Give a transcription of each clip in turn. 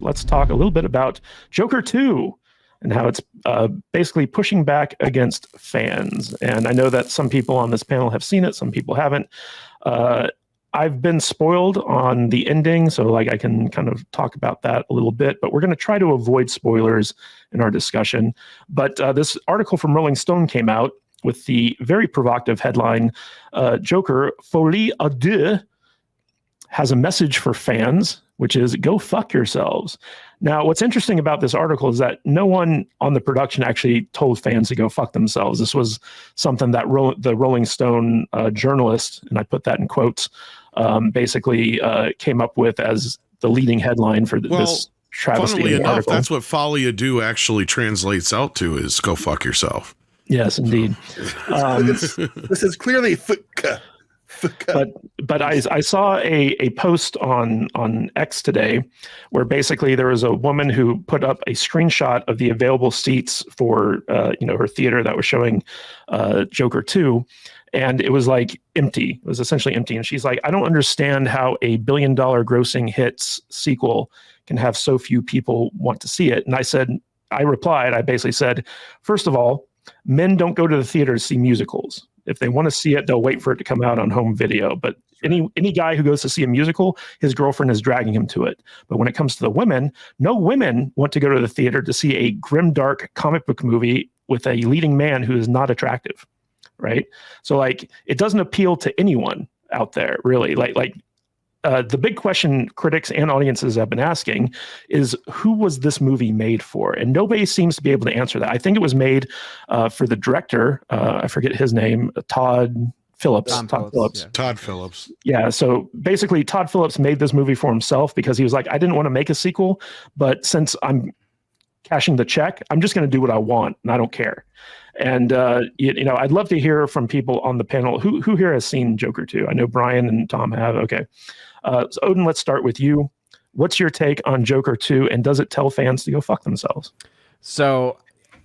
let's talk a little bit about Joker 2 and how it's basically pushing back against fans. And I know that some people on this panel have seen it, some people haven't. I've been spoiled on the ending, so like I can kind of talk about that a little bit, but we're going to try to avoid spoilers in our discussion. But this article from Rolling Stone came out with the very provocative headline, Joker, Folie à Deux, has a message for fans, which is go fuck yourselves. Now, what's interesting about this article is that no one on the production actually told fans to go fuck themselves. This was something that the Rolling Stone journalist, and I put that in quotes, basically came up with as the leading headline for this travesty. Funnily enough, article. That's what Folie à Deux actually translates out to, is go fuck yourself. Yes, indeed. This is clearly But I saw a post on X today where basically there was a woman who put up a screenshot of the available seats for her theater that was showing Joker 2, and it was like empty. It was essentially empty, and she's like, I don't understand how a $1 billion grossing hits sequel can have so few people want to see it. And I replied, I basically said, first of all, men don't go to the theater to see musicals. If they want to see it, they'll wait for it to come out on home video. But any guy who goes to see a musical, his girlfriend is dragging him to it. But when it comes to the women, no women want to go to the theater to see a grimdark comic book movie with a leading man who is not attractive, right? So like, it doesn't appeal to anyone out there, really. The big question critics and audiences have been asking is, who was this movie made for? And nobody seems to be able to answer that. I think it was made for the director. I forget his name, Todd Phillips. Todd Phillips. Yeah. So basically, Todd Phillips made this movie for himself because he was like, I didn't want to make a sequel, but since I'm cashing the check, I'm just going to do what I want, and I don't care. And I'd love to hear from people on the panel who here has seen Joker 2. I know Brian and Tom have. Okay. So Odin, let's start with you. What's your take on Joker 2, and does it tell fans to go fuck themselves? So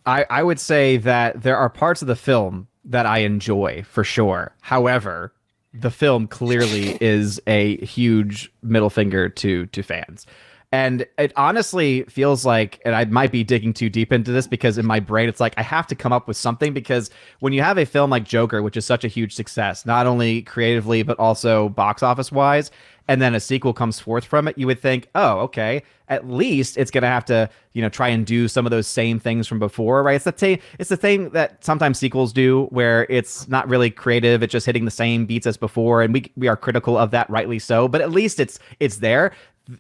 I would say that there are parts of the film that I enjoy, for sure. However, the film clearly is a huge middle finger to fans. And it honestly feels like, and I might be digging too deep into this because in my brain, it's like I have to come up with something, because when you have a film like Joker, which is such a huge success, not only creatively, but also box office wise, and then a sequel comes forth from it, you would think, oh, okay, at least it's going to have to, try and do some of those same things from before, right? It's the thing that sometimes sequels do where it's not really creative. It's just hitting the same beats as before. And we are critical of that, rightly so, but at least it's there.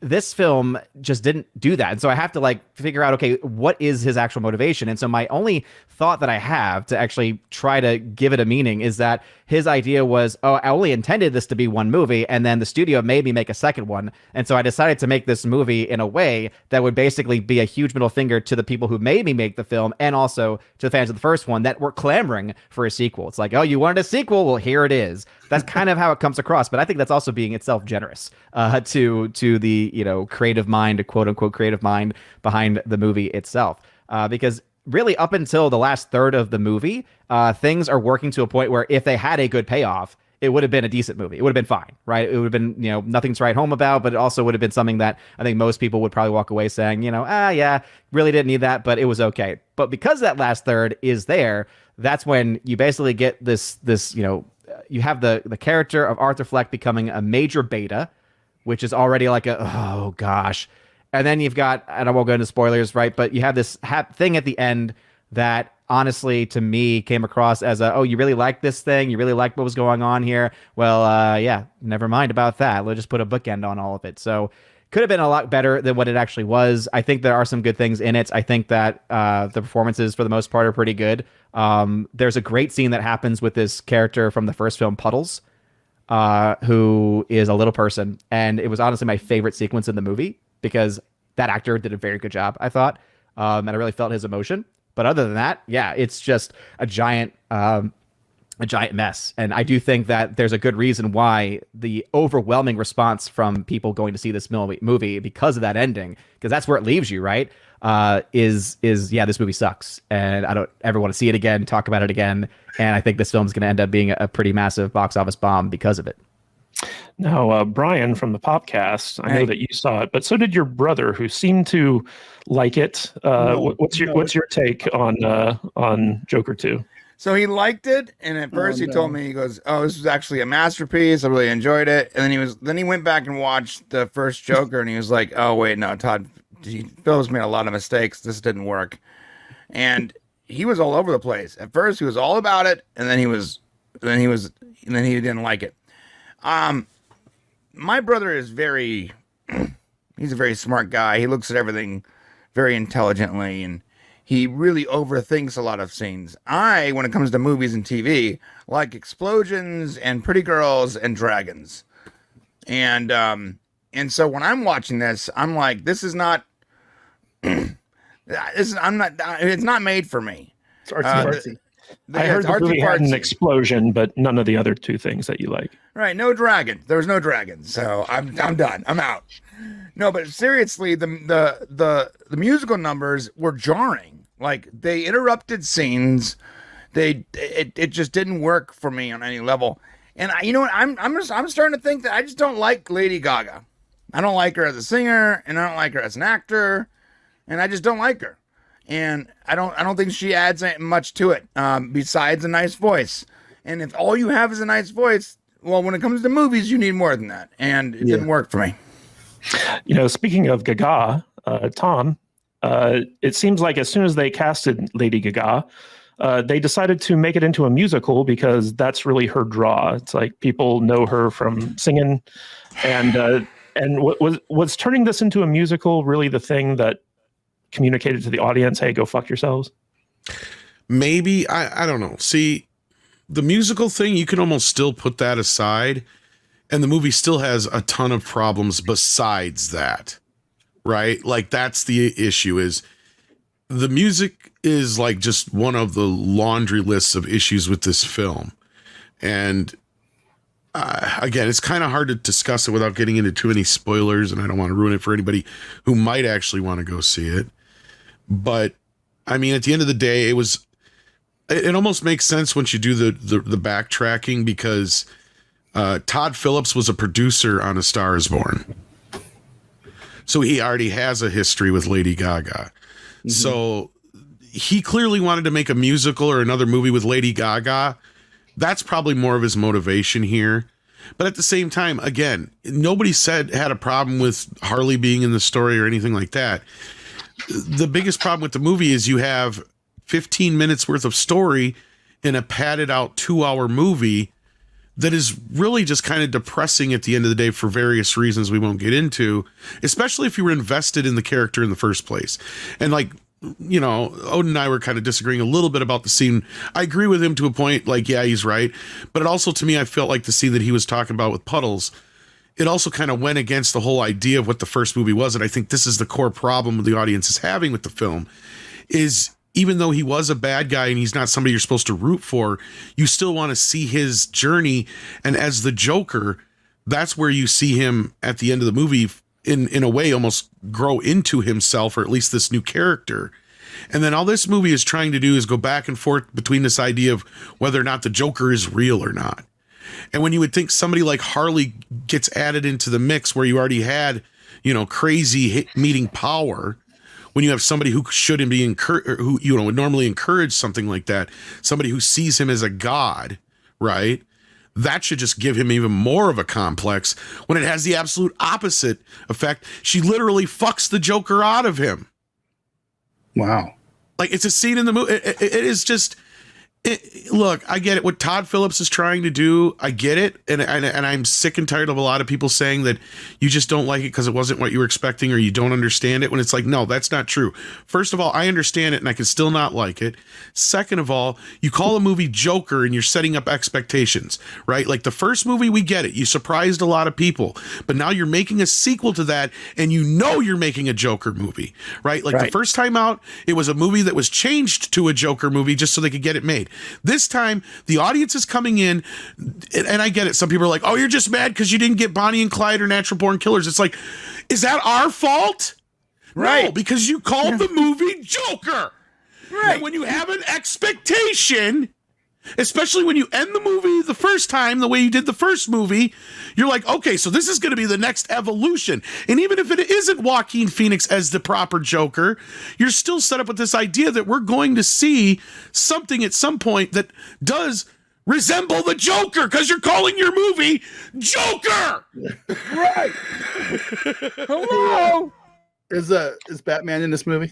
This film just didn't do that. And so I have to figure out, okay, what is his actual motivation? And so my only thought that I have to actually try to give it a meaning is that his idea was, oh, I only intended this to be one movie, and then the studio made me make a second one. And so I decided to make this movie in a way that would basically be a huge middle finger to the people who made me make the film, and also to the fans of the first one that were clamoring for a sequel. It's like, oh, you wanted a sequel? Well, here it is. That's kind of how it comes across. But I think that's also being itself generous to the creative mind, quote unquote creative mind behind the movie itself, because really up until the last third of the movie, things are working to a point where if they had a good payoff, it would have been a decent movie. It would have been fine, right? It would have been, nothing to write home about, but it also would have been something that I think most people would probably walk away saying, yeah, really didn't need that, but it was okay. But because that last third is there, that's when you basically get this, you have the character of Arthur Fleck becoming a major beta, which is already like oh gosh. And then you've got, and I won't go into spoilers, right? But you have this thing at the end that honestly, to me, came across as oh, you really like this thing? You really like what was going on here? Well, yeah, never mind about that. Let's just put a bookend on all of it. So could have been a lot better than what it actually was. I think there are some good things in it. I think that the performances, for the most part, are pretty good. There's a great scene that happens with this character from the first film, Puddles, who is a little person. And it was honestly my favorite sequence in the movie, because that actor did a very good job, I thought. And I really felt his emotion. But other than that, yeah, it's just a giant mess. And I do think that there's a good reason why the overwhelming response from people going to see this movie because of that ending, because that's where it leaves you, right? Is yeah, this movie sucks, and I don't ever want to see it again, talk about it again. And I think this film is going to end up being a pretty massive box office bomb because of it. Now, Brian from the podcast, I know Hey. that you saw it, but so did your brother, who seemed to like it. What's your take on Joker 2? So he liked it, and at first he told me, he goes, "Oh, this was actually a masterpiece. I really enjoyed it." And then he went back and watched the first Joker, and he was like, "Oh wait, no, Todd, Phil's made a lot of mistakes. This didn't work." And he was all over the place. At first, he was all about it, and then he didn't like it. My brother is he's a very smart guy. He looks at everything very intelligently, and he really overthinks a lot of scenes. When it comes to movies and TV, like explosions and pretty girls and dragons. And so when I'm watching this, I'm like, this is not, it's not made for me. It's artsy. I heard the movie had an explosion, but none of the other two things that you like. Right, no dragon. There was no dragon, so I'm done. I'm out. No, but seriously, the musical numbers were jarring. Like, they interrupted scenes. It just didn't work for me on any level. And you know what? I'm starting to think that I just don't like Lady Gaga. I don't like her as a singer, and I don't like her as an actor, and I just don't like her. And I don't think she adds much to it besides a nice voice. And if all you have is a nice voice, well, when it comes to movies, you need more than that. And it didn't work for me. You know, speaking of Gaga, Tom, it seems like as soon as they casted Lady Gaga, they decided to make it into a musical because that's really her draw. It's like people know her from Singin, and was turning this into a musical really the thing that communicated to the audience, hey, go fuck yourselves? Maybe. I don't know. See, the musical thing, you can almost still put that aside, and the movie still has a ton of problems besides that, right? Like, that's the issue, is the music is like just one of the laundry lists of issues with this film. And again, it's kind of hard to discuss it without getting into too many spoilers, and I don't want to ruin it for anybody who might actually want to go see it. But I mean, at the end of the day, it almost makes sense once you do the backtracking, because Todd Phillips was a producer on A Star Is Born. So he already has a history with Lady Gaga. Mm-hmm. So he clearly wanted to make a musical or another movie with Lady Gaga. That's probably more of his motivation here. But at the same time, again, nobody had a problem with Harley being in the story or anything like that. The biggest problem with the movie is you have 15 minutes worth of story in a padded out 2-hour movie that is really just kind of depressing at the end of the day for various reasons we won't get into, especially if you were invested in the character in the first place. And like, you know, Odin and I were kind of disagreeing a little bit about the scene. I agree with him to a point, like, yeah, he's right. But it also, to me, I felt like the scene that he was talking about with Puddles, it also kind of went against the whole idea of what the first movie was. And I think this is the core problem the audience is having with the film, is even though he was a bad guy and he's not somebody you're supposed to root for, you still want to see his journey. And as the Joker, that's where you see him at the end of the movie, in a way, almost grow into himself, or at least this new character. And then all this movie is trying to do is go back and forth between this idea of whether or not the Joker is real or not. And when you would think somebody like Harley gets added into the mix, where you already had, you know, crazy meeting power, when you have somebody who shouldn't be who, you know, would normally encourage something like that, somebody who sees him as a god, right? That should just give him even more of a complex, when it has the absolute opposite effect. She literally fucks the Joker out of him. Wow. Like, it's a scene in the movie. It is just, look, I get it. What Todd Phillips is trying to do, I get it. And I'm sick and tired of a lot of people saying that you just don't like it because it wasn't what you were expecting, or you don't understand it, when it's like, no, that's not true. First of all, I understand it and I can still not like it. Second of all, you call a movie Joker and you're setting up expectations, right? Like, the first movie, we get it. You surprised a lot of people, but now you're making a sequel to that, and you know you're making a Joker movie, right? Like, the first time out, it was a movie that was changed to a Joker movie just so they could get it made. This time, the audience is coming in, and I get it. Some people are like, oh, you're just mad because you didn't get Bonnie and Clyde or Natural Born Killers. It's like, is that our fault? Right. No, because you called the movie Joker. Right. And when you have an expectation, Especially when you end the movie the first time the way you did the first movie, you're like, okay, so this is going to be the next evolution. And even if it isn't Joaquin Phoenix as the proper Joker, you're still set up with this idea that we're going to see something at some point that does resemble the Joker, because you're calling your movie Joker. Right. Hello. Is Batman in this movie?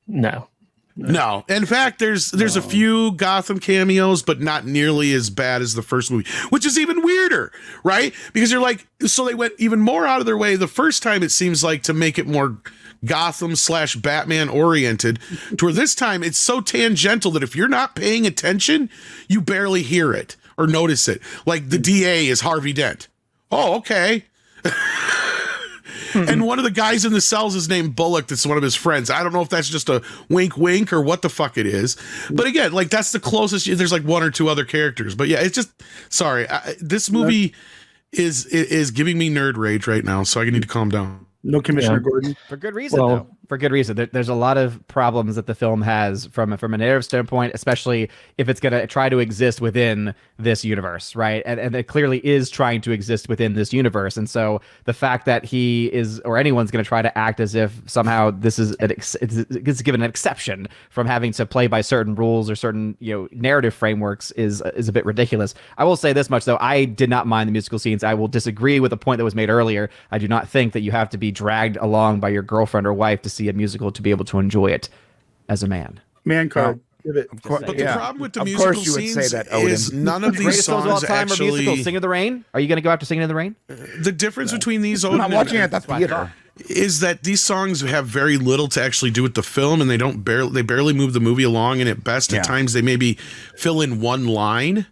No. No. In fact, there's a few Gotham cameos, but not nearly as bad as the first movie, which is even weirder, right? Because you're like, so they went even more out of their way the first time, it seems like, to make it more Gotham/Batman oriented, to where this time it's so tangential that if you're not paying attention, you barely hear it or notice it. Like the DA is Harvey Dent. Oh, okay. And one of the guys in the cells is named Bullock. That's one of his friends. I don't know if that's just a wink wink or what the fuck it is. But again, like, that's the closest. There's like one or two other characters. But yeah, it's just, sorry. This movie is giving me nerd rage right now, so I need to calm down. No Commissioner Gordon. For good reason, though. For good reason. There's a lot of problems that the film has from a narrative standpoint, especially if it's going to try to exist within this universe, right? And it clearly is trying to exist within this universe. And so the fact that he is, or anyone's going to try to act as if somehow this is it's given an exception from having to play by certain rules or certain, narrative frameworks is a bit ridiculous. I will say this much, though. I did not mind the musical scenes. I will disagree with the point that was made earlier. I do not think that you have to be dragged along by your girlfriend or wife to see a musical to be able to enjoy it as a man. Man card. Give it. But the problem with the Of musical course you would scenes say that, Odin. is none of these Greatest films of all songs time are musicals. actually. Singing in the Rain. Are you going to go after Singing in the Rain? The difference between these I'm not Odin watching it at the theater. is that these songs have very little to actually do with the film, and they barely move the movie along, and at best at times they maybe fill in one line,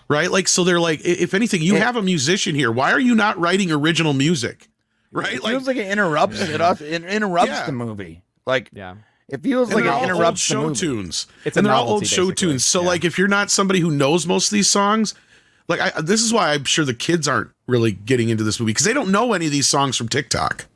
right? Like, so they're like, if anything, you have a musician here, why are you not writing original music, right? It feels like it interrupts it interrupts the movie. Like, it feels like it interrupts show the movie. tunes. It's and a they're all novelty, old show basically. tunes. So like, if you're not somebody who knows most of these songs, like this is why I'm sure the kids aren't really getting into this movie, because they don't know any of these songs from TikTok.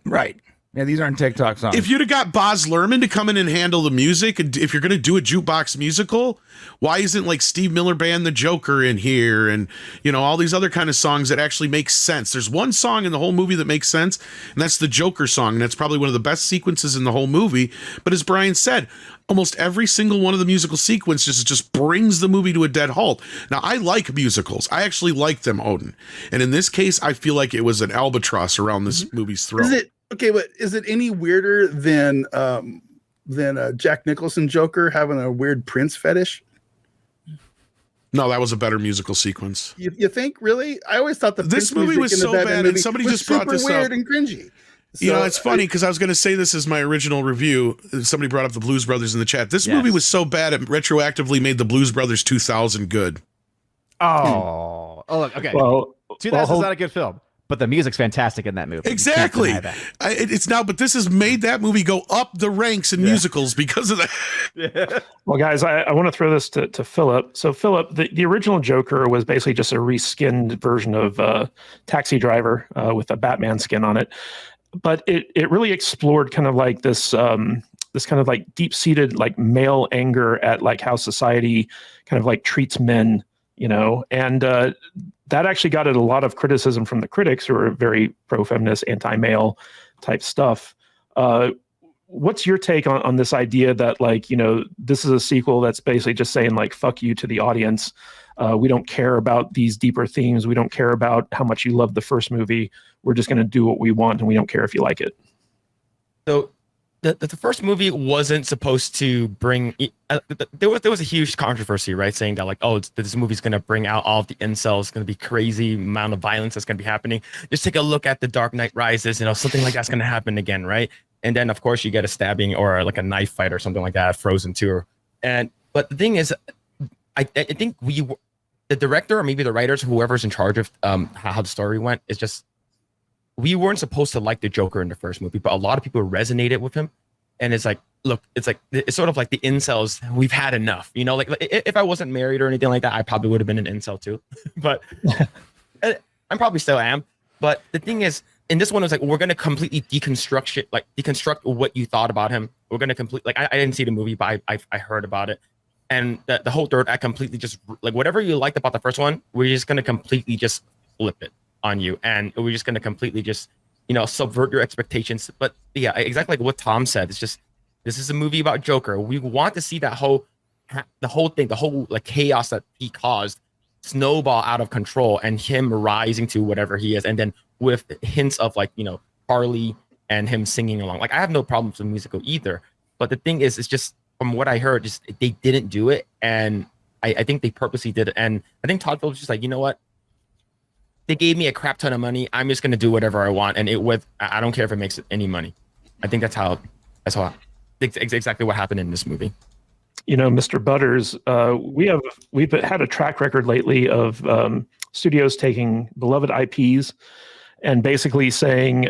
Right. Yeah, these aren't TikTok songs. If you'd have got Boz Lerman to come in and handle the music, and if you're going to do a jukebox musical, why isn't like Steve Miller Band the Joker in here, and all these other kind of songs that actually make sense? There's one song in the whole movie that makes sense, and that's the Joker song, and that's probably one of the best sequences in the whole movie. But as Brian said, almost every single one of the musical sequences just brings the movie to a dead halt. Now, I like musicals. I actually like them, Odin. And in this case, I feel like it was an albatross around this movie's throat. Is it okay? But is it any weirder than Jack Nicholson Joker having a weird Prince fetish? No, that was a better musical sequence. You think, really? I always thought This movie was so bad, and somebody just brought this weird up. and cringy. So, It's funny because I was going to say this as my original review. Somebody brought up the Blues Brothers in the chat. This movie was so bad, it retroactively made the Blues Brothers 2000 good. Oh, look, okay. Well, 2000 is not a good film, but the music's fantastic in that movie. Exactly. You can't deny that. It's now, but this has made that movie go up the ranks in musicals because of that. Well, guys, I want to throw this to Philip. So, Philip, the original Joker was basically just a reskinned version of Taxi Driver with a Batman skin on it. But it really explored kind of like this this kind of like deep-seated like male anger at like how society kind of like treats men, and that actually got it a lot of criticism from the critics who are very pro-feminist, anti-male type stuff. What's your take on this idea that like, this is a sequel that's basically just saying like, fuck you to the audience. We don't care about these deeper themes. We don't care about how much you love the first movie. We're just going to do what we want, and we don't care if you like it. So the first movie wasn't supposed to bring there was a huge controversy, right, saying that like, oh, this movie's going to bring out all of the incels. It's going to be crazy amount of violence that's going to be happening. Just take a look at The Dark Knight Rises, something like that's going to happen again, right? And then of course you get a stabbing or like a knife fight or something like that at Frozen 2. But the thing is, I think the director or maybe the writers, whoever's in charge of how the story went, is just, we weren't supposed to like the Joker in the first movie, but a lot of people resonated with him. And it's like, look, it's sort of like the incels. We've had enough, like if I wasn't married or anything like that, I probably would have been an incel too. But I probably still am. But the thing is, in this one, it was like, we're going to completely deconstruct what you thought about him. We're going to I didn't see the movie, but I heard about it. And the whole third act completely just like whatever you liked about the first one, we're just gonna completely just flip it on you, and we're just gonna completely just subvert your expectations. But yeah, exactly like what Tom said. It's just this is a movie about Joker. We want to see the whole thing, the whole like chaos that he caused snowball out of control, and him rising to whatever he is, and then with hints of like Harley and him singing along. Like I have no problems with the musical either, but the thing is, it's just from what I heard, just they didn't do it, and I think they purposely did it. And I think Todd Phillips was just like, you know what? They gave me a crap ton of money. I'm just gonna do whatever I want, and I don't care if it makes any money. I think that's exactly what happened in this movie. Mr. Butters, we've had a track record lately of studios taking beloved IPs and basically saying,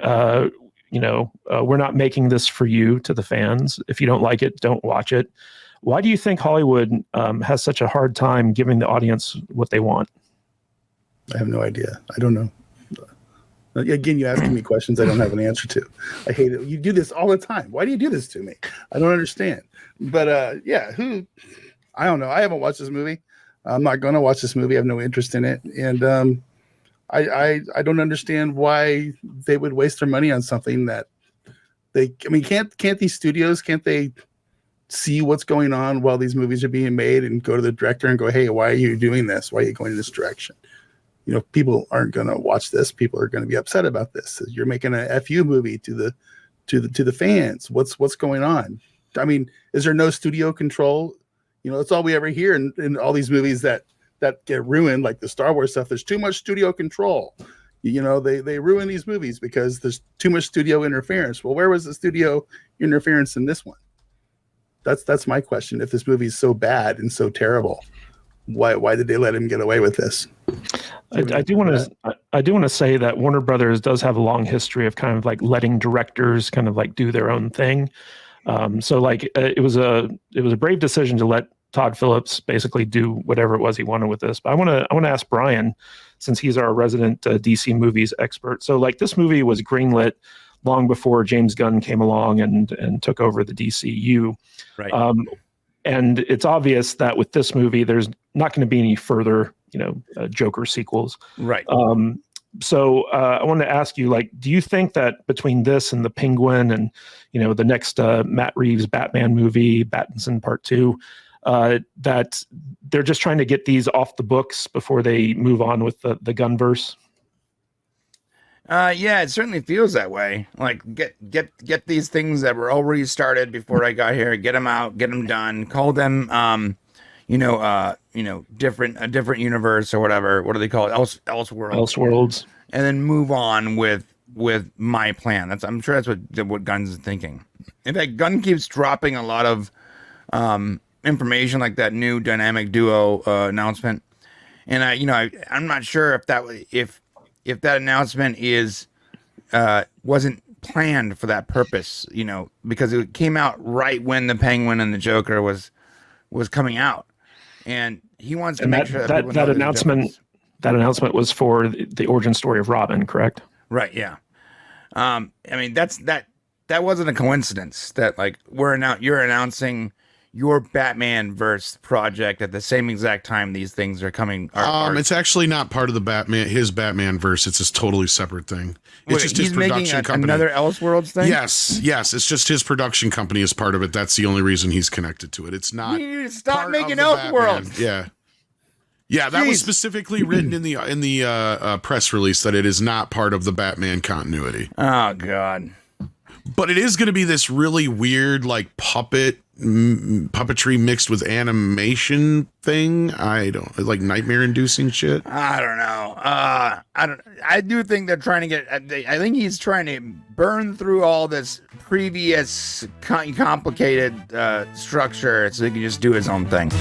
we're not making this for you to the fans. If you don't like it, don't watch it. Why do you think Hollywood has such a hard time giving the audience what they want? I have no idea. I don't know. Again, you're asking me questions I don't have an answer to. I hate it. You do this all the time. Why do you do this to me? I don't understand. But I don't know. I haven't watched this movie. I'm not going to watch this movie. I have no interest in it. And I don't understand why they would waste their money on something that can't these studios, can't they see what's going on while these movies are being made and go to the director and go, hey, why are you doing this? Why are you going in this direction? People aren't going to watch this. People are going to be upset about this. You're making a FU movie to the fans. What's going on? I mean, is there no studio control? That's all we ever hear in all these movies that get ruined, like the Star Wars stuff. There's too much studio control. They ruin these movies because there's too much studio interference. Well, where was the studio interference in this one? That's my question. If this movie is so bad and so terrible, why did they let him get away with this? I do want to say that Warner Brothers does have a long history of kind of like letting directors kind of like do their own thing. It was a brave decision to let Todd Phillips basically do whatever it was he wanted with this. But I want to ask Brian, since he's our resident DC movies expert. So like this movie was greenlit long before James Gunn came along and took over the DCU. Right. And it's obvious that with this movie, there's not going to be any further, Joker sequels. Right. So I wanted to ask you, like, do you think that between this and the Penguin and, the next Matt Reeves Batman movie, Battinson Part 2, that they're just trying to get these off the books before they move on with the Gunverse? Yeah, it certainly feels that way. Like get these things that were already started before I got here, get them out, get them done, call them, a different universe or whatever. What do they call it? Elseworlds. And then move on with my plan. I'm sure that's what Gunn's thinking. In fact, Gunn keeps dropping a lot of information like that new dynamic duo announcement, and I'm not sure if that announcement wasn't planned for that purpose, because it came out right when the Penguin and the Joker was coming out, and he wants to make sure that announcement was for the origin story of Robin, correct? Right. Yeah. That wasn't a coincidence that like you're announcing your Batman verse project at the same exact time these things are coming. It's actually not part of his Batman verse. It's a totally separate thing. It's just his production company. Another Elseworlds thing? Yes. It's just his production company is part of it. That's the only reason he's connected to it. It's not. You stop making Elseworlds. Yeah, that was specifically written in the press release that it is not part of the Batman continuity. Oh God. But it is going to be this really weird, like puppetry mixed with animation thing. I don't like nightmare-inducing shit. I don't know. I do think they're trying to get. I think he's trying to burn through all this previous complicated structure so he can just do his own thing.